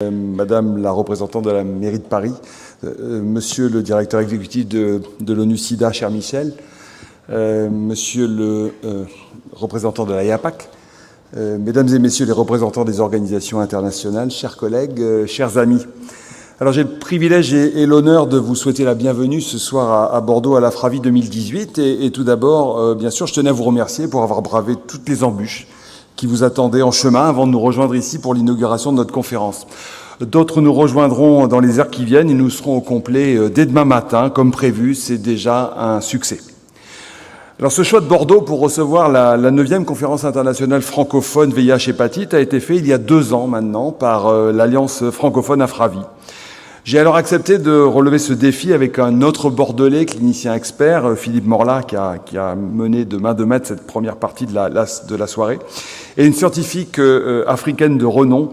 Madame la représentante de la mairie de Paris, Monsieur le directeur exécutif de l'ONU-SIDA, cher Michel, Monsieur le représentant de la IAPAC, Mesdames et Messieurs les représentants des organisations internationales, chers collègues, chers amis. Alors j'ai le privilège et l'honneur de vous souhaiter la bienvenue ce soir à Bordeaux à la Fravie 2018 et tout d'abord, bien sûr, je tenais à vous remercier pour avoir bravé toutes les embûches qui vous attendaient en chemin avant de nous rejoindre ici pour l'inauguration de notre conférence. D'autres nous rejoindront dans les heures qui viennent et nous serons au complet dès demain matin, comme prévu. C'est déjà un succès. Alors ce choix de Bordeaux pour recevoir la 9e conférence internationale francophone VIH-Hépatite a été fait il y a 2 ans maintenant par l'Alliance francophone Afravi. J'ai alors accepté de relever ce défi avec un autre Bordelais, clinicien expert, Philippe Morla, qui a mené de main de maître cette première partie de la soirée, et une scientifique africaine de renom,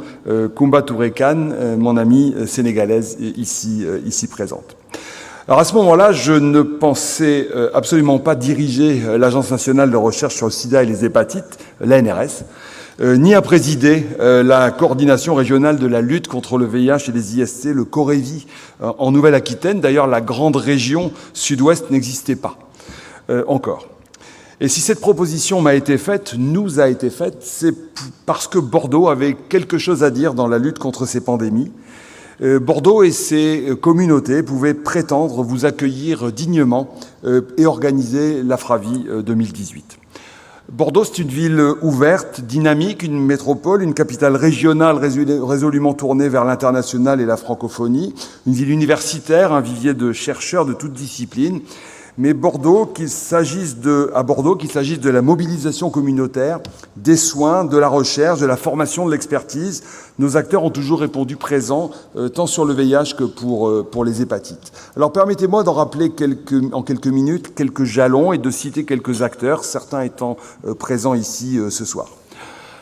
Koumba Touré Kane, mon amie sénégalaise ici présente. Alors à ce moment-là, je ne pensais absolument pas diriger l'Agence nationale de recherche sur le sida et les hépatites, l'ANRS, ni à présider la coordination régionale de la lutte contre le VIH et les IST, le Corévi, en Nouvelle-Aquitaine. D'ailleurs, la grande région sud-ouest n'existait pas encore. Et si cette proposition nous a été faite, c'est parce que Bordeaux avait quelque chose à dire dans la lutte contre ces pandémies. Bordeaux et ses communautés pouvaient prétendre vous accueillir dignement et organiser la Fravie 2018. Bordeaux, c'est une ville ouverte, dynamique, une métropole, une capitale régionale résolument tournée vers l'international et la francophonie, une ville universitaire, un vivier de chercheurs de toutes disciplines. Mais à Bordeaux, qu'il s'agisse de la mobilisation communautaire, des soins, de la recherche, de la formation, de l'expertise, nos acteurs ont toujours répondu présents, tant sur le VIH que pour les hépatites. Alors permettez-moi d'en rappeler en quelques minutes quelques jalons et de citer quelques acteurs, certains étant présents ici ce soir.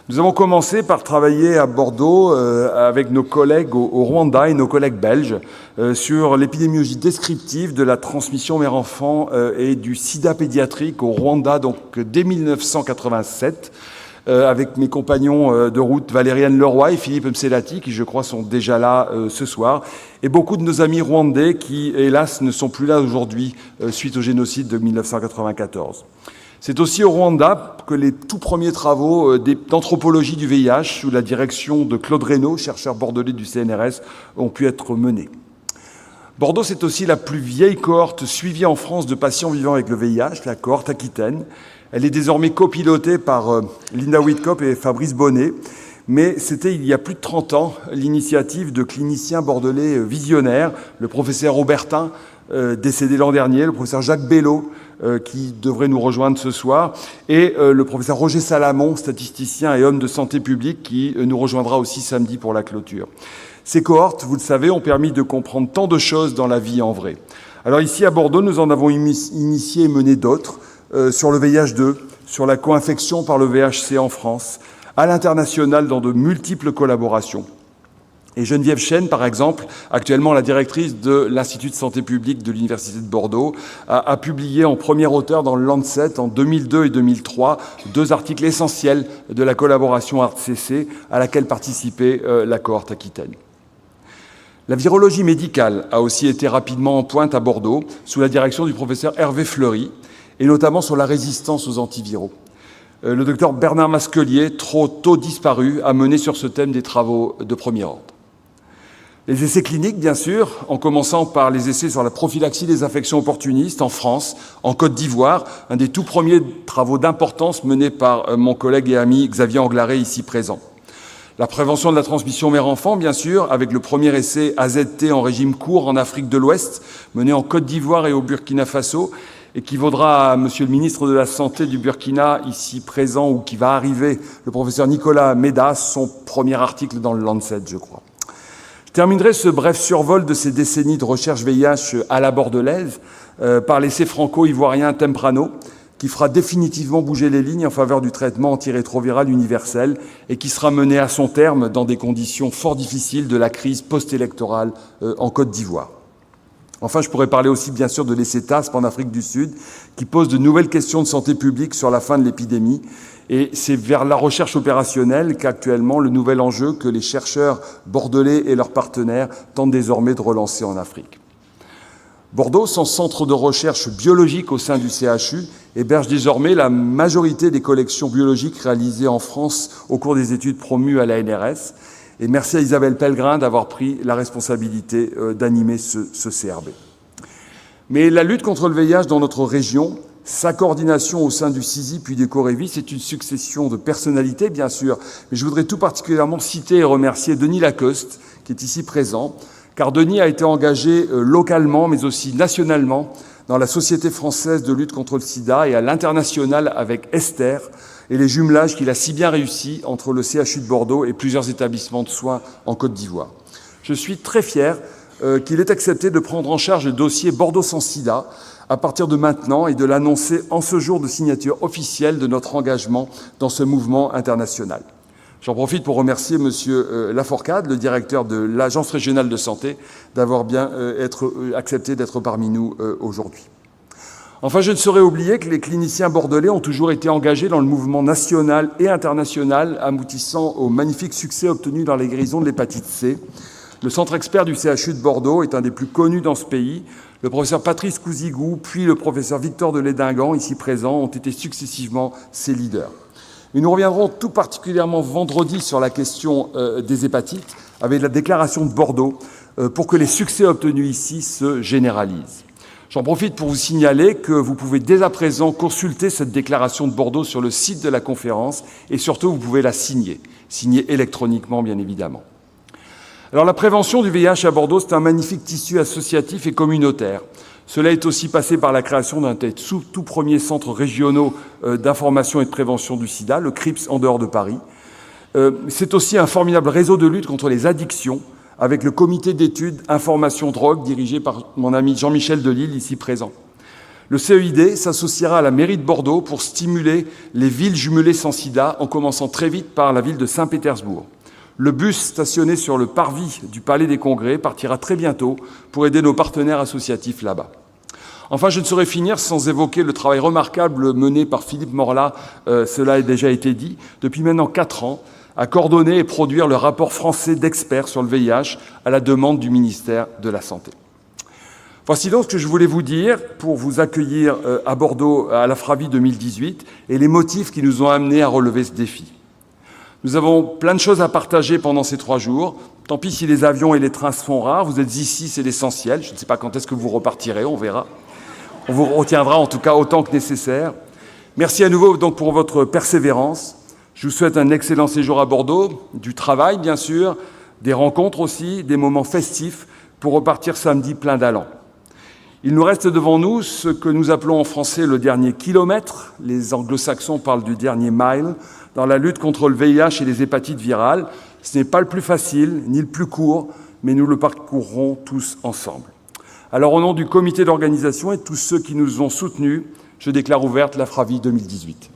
Nous avons commencé par travailler à Bordeaux avec nos collègues au Rwanda et nos collègues belges sur l'épidémiologie descriptive de la transmission mère-enfant et du sida pédiatrique au Rwanda, donc dès 1987, avec mes compagnons de route Valériane Leroy et Philippe Mselati, qui je crois sont déjà là ce soir, et beaucoup de nos amis rwandais qui, hélas, ne sont plus là aujourd'hui suite au génocide de 1994. C'est aussi au Rwanda que les tout premiers travaux d'anthropologie du VIH, sous la direction de Claude Reynaud, chercheur bordelais du CNRS, ont pu être menés. Bordeaux, c'est aussi la plus vieille cohorte suivie en France de patients vivant avec le VIH, la cohorte aquitaine. Elle est désormais copilotée par Linda Whitkop et Fabrice Bonnet, mais c'était il y a plus de 30 ans l'initiative de cliniciens bordelais visionnaires, le professeur Aubertin, décédé l'an dernier, le professeur Jacques Bello, qui devrait nous rejoindre ce soir, et le professeur Roger Salamon, statisticien et homme de santé publique, qui nous rejoindra aussi samedi pour la clôture. Ces cohortes, vous le savez, ont permis de comprendre tant de choses dans la vie en vrai. Alors ici à Bordeaux, nous en avons initié et mené d'autres, sur le VIH2, sur la co-infection par le VHC en France, à l'international dans de multiples collaborations. Et Geneviève Chêne, par exemple, actuellement la directrice de l'Institut de santé publique de l'Université de Bordeaux, a publié en premier auteur dans le Lancet en 2002 et 2003 2 articles essentiels de la collaboration ARTCC à laquelle participait la cohorte aquitaine. La virologie médicale a aussi été rapidement en pointe à Bordeaux sous la direction du professeur Hervé Fleury, et notamment sur la résistance aux antiviraux. Le docteur Bernard Masquelier, trop tôt disparu, a mené sur ce thème des travaux de premier ordre. Les essais cliniques, bien sûr, en commençant par les essais sur la prophylaxie des infections opportunistes en France, en Côte d'Ivoire, un des tout premiers travaux d'importance menés par mon collègue et ami Xavier Anglaré, ici présent. La prévention de la transmission mère-enfant, bien sûr, avec le premier essai AZT en régime court en Afrique de l'Ouest, mené en Côte d'Ivoire et au Burkina Faso, et qui vaudra à Monsieur le ministre de la Santé du Burkina, ici présent, ou qui va arriver, le professeur Nicolas Médas, son premier article dans le Lancet, je crois. Je terminerai ce bref survol de ces décennies de recherche VIH à la bordelaise par l'essai franco-ivoirien Temprano, qui fera définitivement bouger les lignes en faveur du traitement antirétroviral universel et qui sera mené à son terme dans des conditions fort difficiles de la crise post-électorale en Côte d'Ivoire. Enfin, je pourrais parler aussi, bien sûr, de l'ECETASP en Afrique du Sud, qui pose de nouvelles questions de santé publique sur la fin de l'épidémie. Et c'est vers la recherche opérationnelle qu'actuellement, le nouvel enjeu que les chercheurs bordelais et leurs partenaires tentent désormais de relancer en Afrique. Bordeaux, son centre de recherche biologique au sein du CHU, héberge désormais la majorité des collections biologiques réalisées en France au cours des études promues à l'ANRS. Et merci à Isabelle Pellegrin d'avoir pris la responsabilité d'animer ce CRB. Mais la lutte contre le VIH dans notre région, sa coordination au sein du CISI puis des Corévis, c'est une succession de personnalités, bien sûr. Mais je voudrais tout particulièrement citer et remercier Denis Lacoste, qui est ici présent, car Denis a été engagé localement, mais aussi nationalement, dans la Société française de lutte contre le sida et à l'international avec Esther, et les jumelages qu'il a si bien réussi entre le CHU de Bordeaux et plusieurs établissements de soins en Côte d'Ivoire. Je suis très fier qu'il ait accepté de prendre en charge le dossier Bordeaux sans sida à partir de maintenant et de l'annoncer en ce jour de signature officielle de notre engagement dans ce mouvement international. J'en profite pour remercier M. Laforcade, le directeur de l'Agence régionale de santé, d'avoir bien accepté d'être parmi nous aujourd'hui. Enfin, je ne saurais oublier que les cliniciens bordelais ont toujours été engagés dans le mouvement national et international, aboutissant au magnifique succès obtenu dans les guérisons de l'hépatite C. Le centre expert du CHU de Bordeaux est un des plus connus dans ce pays. Le professeur Patrice Couzigou, puis le professeur Victor de Lédingan, ici présent, ont été successivement ses leaders. Mais nous reviendrons tout particulièrement vendredi sur la question des hépatites, avec la déclaration de Bordeaux, pour que les succès obtenus ici se généralisent. J'en profite pour vous signaler que vous pouvez dès à présent consulter cette déclaration de Bordeaux sur le site de la conférence et surtout vous pouvez la signer électroniquement bien évidemment. Alors la prévention du VIH à Bordeaux, c'est un magnifique tissu associatif et communautaire. Cela est aussi passé par la création d'un des tout premiers centres régionaux d'information et de prévention du sida, le CRIPS en dehors de Paris. C'est aussi un formidable réseau de lutte contre les addictions, avec le comité d'études information drogue dirigé par mon ami Jean-Michel Delille, ici présent. Le CEID s'associera à la mairie de Bordeaux pour stimuler les villes jumelées sans sida, en commençant très vite par la ville de Saint-Pétersbourg. Le bus stationné sur le parvis du Palais des Congrès partira très bientôt pour aider nos partenaires associatifs là-bas. Enfin, je ne saurais finir sans évoquer le travail remarquable mené par Philippe Morla, cela a déjà été dit, depuis maintenant 4 ans, à coordonner et produire le rapport français d'experts sur le VIH à la demande du ministère de la Santé. Voici donc ce que je voulais vous dire pour vous accueillir à Bordeaux à la FRAVI 2018 et les motifs qui nous ont amenés à relever ce défi. Nous avons plein de choses à partager pendant ces 3 jours. Tant pis si les avions et les trains se font rares, vous êtes ici, c'est l'essentiel. Je ne sais pas quand est-ce que vous repartirez, on verra. On vous retiendra en tout cas autant que nécessaire. Merci à nouveau donc pour votre persévérance. Je vous souhaite un excellent séjour à Bordeaux, du travail bien sûr, des rencontres aussi, des moments festifs pour repartir samedi plein d'allant. Il nous reste devant nous ce que nous appelons en français le dernier kilomètre, les anglo-saxons parlent du dernier mile, dans la lutte contre le VIH et les hépatites virales. Ce n'est pas le plus facile, ni le plus court, mais nous le parcourrons tous ensemble. Alors au nom du comité d'organisation et de tous ceux qui nous ont soutenus, je déclare ouverte la FRAVI 2018.